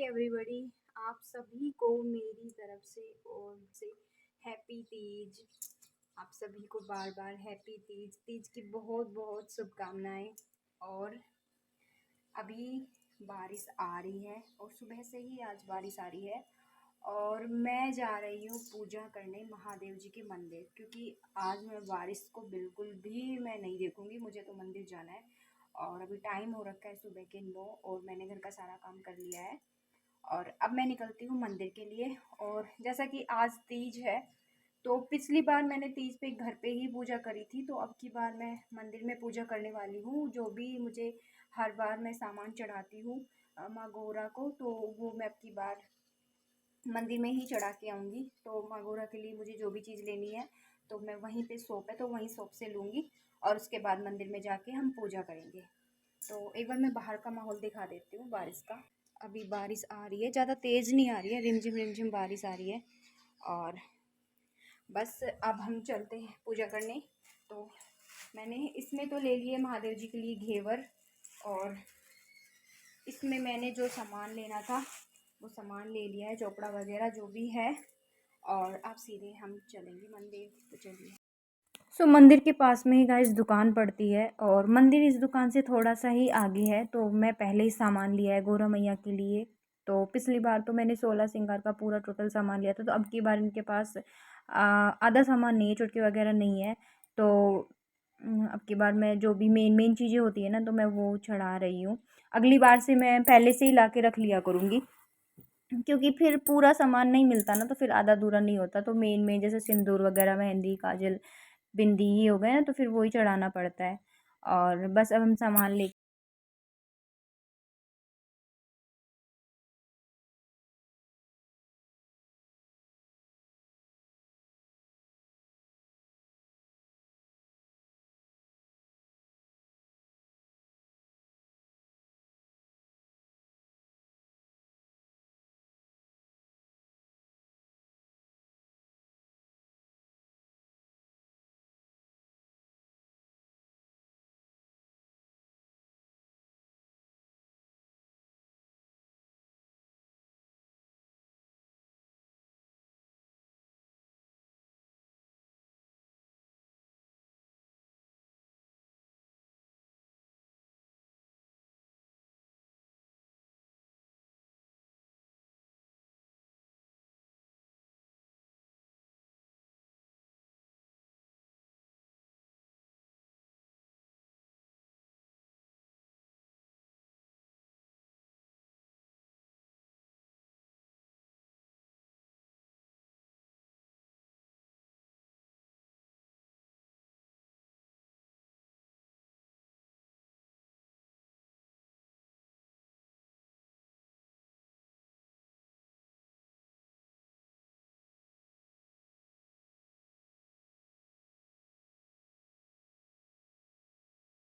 Everybody, आप सभी को मेरी तरफ से और से हैप्पी तीज। आप सभी को बार बार हैप्पी तीज तीज की बहुत बहुत शुभकामनाएं। और अभी बारिश आ रही है और सुबह से ही आज बारिश आ रही है और मैं जा रही हूँ पूजा करने महादेव जी के मंदिर, क्योंकि आज मैं बारिश को बिल्कुल भी मैं नहीं देखूँगी, मुझे तो मंदिर जाना है। और अभी टाइम हो रखा है सुबह के 9 और मैंने घर का सारा काम कर लिया है और अब मैं निकलती हूँ मंदिर के लिए। और जैसा कि आज तीज है तो पिछली बार मैंने तीज पे घर पे ही पूजा करी थी, तो अब की बार मैं मंदिर में पूजा करने वाली हूँ। जो भी मुझे हर बार मैं सामान चढ़ाती हूँ माँ गौरा को, तो वो मैं अब की बार मंदिर में ही चढ़ा के आऊँगी। तो माँ गौरा के लिए मुझे जो भी चीज़ लेनी है तो मैं वहीं पे शॉप है तो वहीं शॉप से लूँगी और उसके बाद मंदिर में जाके हम पूजा करेंगे। तो एक बार मैं बाहर का माहौल दिखा देती हूँ बारिश का। अभी बारिश आ रही है, ज़्यादा तेज़ नहीं आ रही है, रिमझिम बारिश आ रही है। और बस अब हम चलते हैं पूजा करने। तो मैंने इसमें तो ले लिए महादेव जी के लिए घेवर, और इसमें मैंने जो सामान लेना था वो सामान ले लिया है, चोपड़ा वगैरह जो भी है। और अब सीधे हम चलेंगे मंदिर, तो चलिए। मंदिर के पास में ही गाइस दुकान पड़ती है और मंदिर इस दुकान से थोड़ा सा ही आगे है। तो मैं पहले ही सामान लिया है गौरा मैया के लिए। तो पिछली बार तो मैंने 16 श्रृंगार का पूरा टोटल सामान लिया था, तो अब की बार इनके पास आधा सामान नहीं है, चुटकी वगैरह नहीं है। तो अब की बार मैं जो भी मेन चीज़ें होती है ना तो मैं वो चढ़ा रही हूँ। अगली बार से मैं पहले से ही ला के रख लिया करूँगी, क्योंकि फिर पूरा सामान नहीं मिलता ना, तो फिर आधा अधूरा नहीं होता। तो मेन जैसे सिंदूर वगैरह, मेहंदी, काजल, बिंदी ये हो गए ना, तो फिर वही चढ़ाना पड़ता है। और बस अब हम सामान ले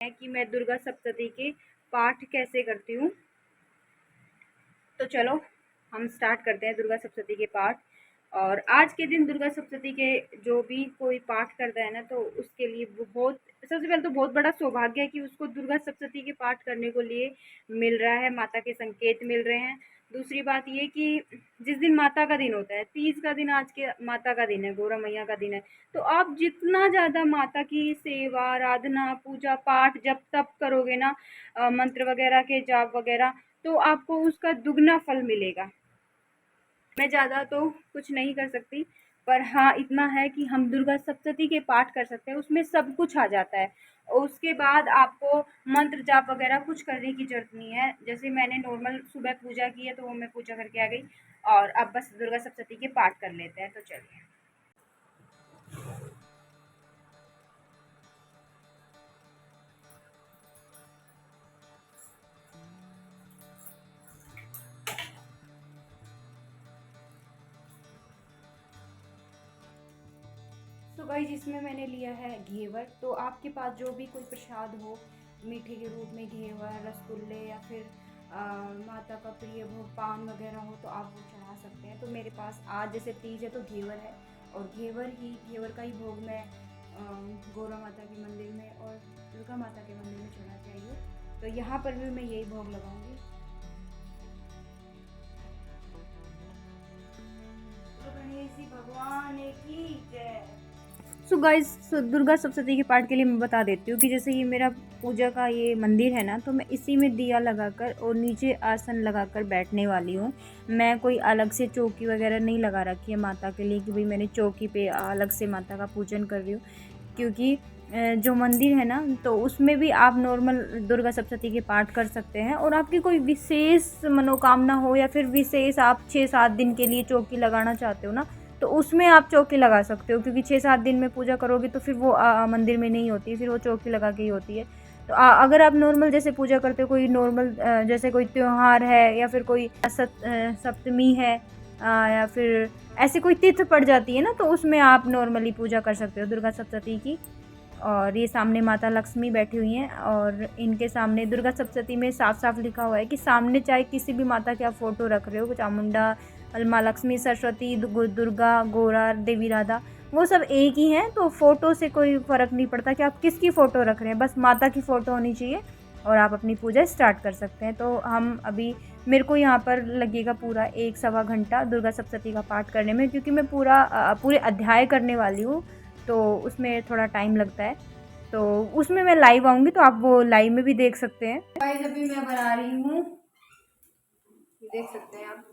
है कि मैं दुर्गा सप्तती के पाठ कैसे करती हूँ। तो चलो हम स्टार्ट करते हैं दुर्गा सप्तती के पाठ। और आज के दिन दुर्गा सप्तती के जो भी कोई पाठ करता है ना, तो उसके लिए बहुत, सबसे पहले तो बहुत बड़ा सौभाग्य है कि उसको दुर्गा सप्तती के पाठ करने को लिए मिल रहा है, माता के संकेत मिल रहे हैं। दूसरी बात ये कि जिस दिन माता का दिन होता है, तीज का दिन आज के माता का दिन है, गौरा मैया का दिन है, तो आप जितना ज़्यादा माता की सेवा, आराधना, पूजा पाठ जब तब करोगे ना, मंत्र वगैरह के जाप वगैरह, तो आपको उसका दुगना फल मिलेगा। मैं ज़्यादा तो कुछ नहीं कर सकती, पर हाँ इतना है कि हम दुर्गा सप्तती के पाठ कर सकते हैं, उसमें सब कुछ आ जाता है। और उसके बाद आपको मंत्र जाप वगैरह कुछ करने की ज़रूरत नहीं है। जैसे मैंने नॉर्मल सुबह पूजा की है तो वो मैं पूजा करके आ गई, और अब बस दुर्गा सप्तती के पाठ कर लेते हैं, तो चलिए। तो गाइस इसमें मैंने लिया है घेवर। तो आपके पास जो भी कोई प्रसाद हो मीठे के रूप में, घेवर, रसगुल्ले, या फिर माता का प्रिय भोग पान वगैरह हो, तो आप वो चढ़ा सकते हैं। तो मेरे पास आज जैसे तीज है तो घेवर है, और घेवर का ही भोग मैं गौरा माता के मंदिर में और दुर्गा माता के मंदिर में चढ़ा चाहिए। तो यहाँ पर भी मैं यही भोग लगाऊंगी। तो गणेश भगवान की जय। सो गाइस, दुर्गा सप्तशती के पाठ के लिए मैं बता देती हूँ कि जैसे ये मेरा पूजा का ये मंदिर है ना, तो मैं इसी में दिया लगाकर और नीचे आसन लगाकर बैठने वाली हूँ। मैं कोई अलग से चौकी वगैरह नहीं लगा रखी है माता के लिए कि भाई मैंने चौकी पे अलग से माता का पूजन कर रही हूँ, क्योंकि जो मंदिर है ना, तो उसमें भी आप नॉर्मल दुर्गा सप्तशती के पाठ कर सकते हैं। और आपकी कोई विशेष मनोकामना हो या फिर विशेष आप 6-7 दिन के लिए चौकी लगाना चाहते हो ना, तो उसमें आप चौकी लगा सकते हो, क्योंकि 6-7 दिन में पूजा करोगे तो फिर वो मंदिर में नहीं होती, फिर वो चौकी लगा के ही होती है। तो अगर आप नॉर्मल जैसे पूजा करते हो, कोई नॉर्मल जैसे कोई त्यौहार है या फिर कोई सप्तमी है या फिर ऐसी कोई तिथि पड़ जाती है ना, तो उसमें आप नॉर्मली पूजा कर सकते हो दुर्गा सप्तशती की। और ये सामने माता लक्ष्मी बैठी हुई हैं और इनके सामने दुर्गा सप्तशती में साफ साफ लिखा हुआ है कि सामने चाहे किसी भी माता की आप फ़ोटो रख रहे हो, चामुंडा, माँ लक्ष्मी, सरस्वती, दुर्गा, गौरा, देवी राधा, वो सब एक ही हैं। तो फ़ोटो से कोई फ़र्क नहीं पड़ता कि आप किसकी फ़ोटो रख रहे हैं, बस माता की फ़ोटो होनी चाहिए और आप अपनी पूजा स्टार्ट कर सकते हैं। तो हम अभी मेरे को यहाँ पर लगेगा पूरा 1-1.25 घंटा दुर्गा सप्तशती का पाठ करने में, क्योंकि मैं पूरे अध्याय करने वाली हूँ, तो उसमें थोड़ा टाइम लगता है। तो उसमें मैं लाइव आऊँगी, तो आप वो लाइव में भी देख सकते हैं। गाइस, अभी मैं बना रही हूँ, देख सकते हैं आप,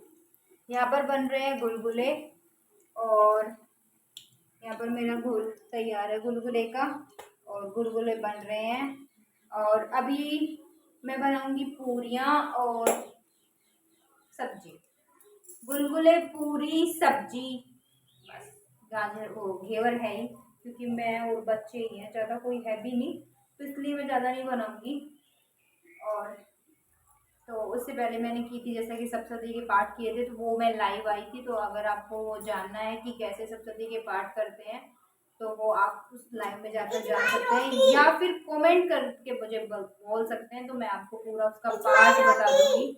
यहाँ पर बन रहे हैं गुलगुले और यहाँ पर मेरा घोल तैयार है गुलगुले का और गुलगुले बन रहे हैं। और अभी मैं बनाऊंगी पूरियाँ और सब्जी, गुलगुले, पूरी, सब्जी, बस। गाजर वो घेवर है ही, क्योंकि मैं और बच्चे ही हैं, ज़्यादा कोई है भी नहीं, तो इसलिए मैं ज़्यादा नहीं बनाऊंगी। और तो उससे पहले मैंने की थी, जैसा कि सप्तशती के पाठ किए थे, तो वो मैं लाइव आई थी। तो अगर आपको जानना है कि कैसे सप्तशती के पाठ करते हैं, तो वो आप उस लाइव में जाकर जान सकते हैं, या फिर कमेंट करके मुझे बोल सकते हैं, तो मैं आपको पूरा उसका पाठ बता दूंगी।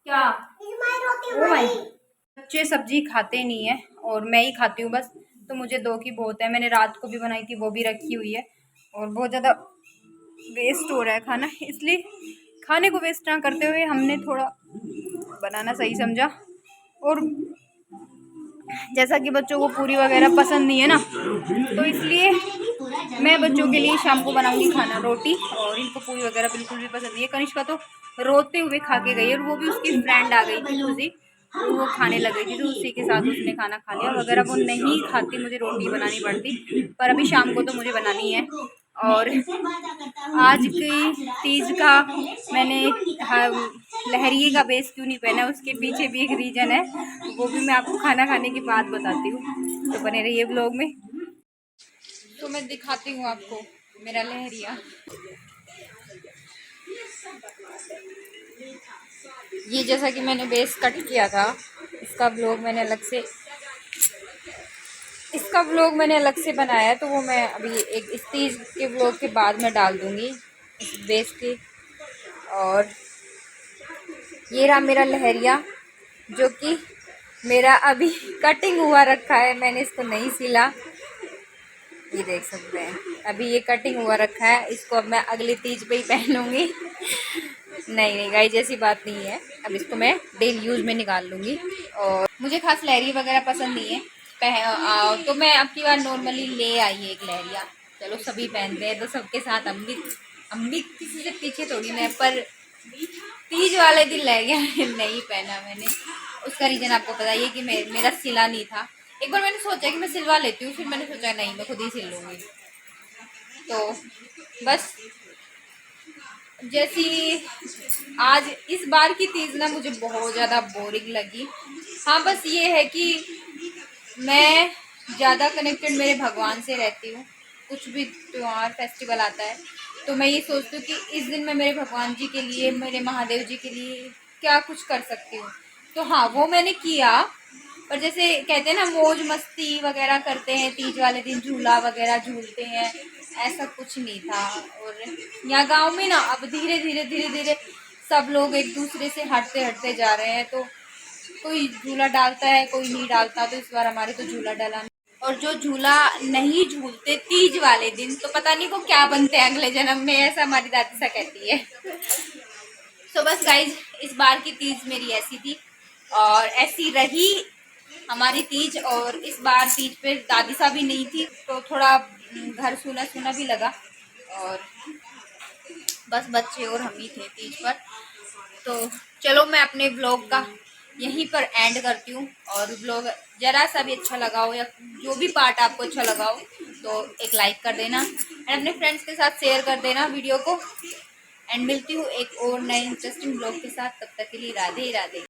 क्या ओ माय, बच्चे सब्जी खाते नहीं है और मैं ही खाती हूँ बस, तो मुझे 2 की बहुत है। मैंने रात को भी बनाई थी, वो भी रखी हुई है और बहुत ज़्यादा वेस्ट हो रहा है खाना, इसलिए खाने को वेस्ट ना करते हुए हमने थोड़ा बनाना सही समझा। और जैसा कि बच्चों को पूरी वगैरह पसंद नहीं है ना, तो इसलिए मैं बच्चों के लिए शाम को बनाऊंगी खाना रोटी, और इनको पूरी वगैरह बिल्कुल भी पसंद नहीं है। कनिष्का तो रोते हुए खा के गई, और वो भी उसकी फ्रेंड आ गई थी खुशी, तो वो खाने लग गई थी, तो उसी के साथ उसने खाना खा लिया वगैरह। वो नहीं खाती, मुझे रोटी बनानी पड़ती, पर अभी शाम को तो मुझे बनानी है। और आज की तीज का मैंने लहरिये का बेस क्यों नहीं पहना, उसके पीछे भी एक रीज़न है, वो भी मैं आपको खाना खाने के बाद बताती हूँ, तो बने रहिए ब्लॉग में। तो मैं दिखाती हूँ आपको मेरा लहरिया। ये जैसा कि मैंने बेस कट किया था, इसका व्लॉग मैंने अलग से बनाया है, तो वो मैं अभी एक इस तीज के व्लॉग के बाद में डाल दूँगी इस बेस के। और ये रहा मेरा लहरिया, जो कि मेरा अभी कटिंग हुआ रखा है, मैंने इसको नहीं सिला, ये देख सकते हैं, अभी ये कटिंग हुआ रखा है। इसको अब मैं अगली तीज पे ही पहनूंगी। नहीं गाइस, जैसी बात नहीं है, अब इसको मैं डेली यूज़ में निकाल लूँगी। और मुझे खास लहरी वगैरह पसंद नहीं है, तो मैं अब की बार नॉर्मली ले आई है एक लहरिया। चलो सभी पहनते हैं तो सबके साथ हम भी किसी से पीछे थोड़ी ना, पर तीज वाले दिन लहरिया नहीं पहना मैंने। उसका रीज़न आपको पता ही है कि मेरा सिला नहीं था। एक बार मैंने सोचा कि मैं सिलवा लेती हूँ, फिर मैंने सोचा नहीं, मैं खुद ही सिल लूँगी। तो बस जैसी आज इस बार की तीज ना मुझे बहुत ज़्यादा बोरिंग लगी। हाँ, बस ये है कि मैं ज़्यादा कनेक्टेड मेरे भगवान से रहती हूँ। कुछ भी त्यौहार फेस्टिवल आता है तो मैं ये सोचती हूँ कि इस दिन मैं मेरे भगवान जी के लिए, मेरे महादेव जी के लिए क्या कुछ कर सकती हूँ। तो हाँ, वो मैंने किया। पर जैसे कहते हैं ना, मौज मस्ती वगैरह करते हैं तीज वाले दिन, झूला वगैरह झूलते हैं, ऐसा कुछ नहीं था। और यहाँ गांव में ना अब धीरे धीरे सब लोग एक दूसरे से हटते जा रहे हैं, तो कोई झूला डालता है, कोई नहीं डालता। तो इस बार हमारे तो झूला डाला, और जो झूला नहीं झूलते तीज वाले दिन तो पता नहीं वो क्या बनते हैं अगले जन्म में, ऐसा हमारी दादी सा कहती है। तो बस गाइज, इस बार की तीज मेरी ऐसी थी और ऐसी रही हमारी तीज। और इस बार तीज पे दादी सा भी नहीं थी तो थोड़ा घर सूना सूना भी लगा। और बस बच्चे और हम ही थे तीज पर। तो चलो मैं अपने ब्लॉग का यहीं पर एंड करती हूँ। और ब्लॉग जरा सा भी अच्छा लगा हो या जो भी पार्ट आपको अच्छा लगा हो तो एक लाइक कर देना एंड अपने फ्रेंड्स के साथ शेयर कर देना वीडियो को। एंड मिलती हूँ एक और नए इंटरेस्टिंग ब्लॉग के साथ, तब तक के लिए राधे राधे।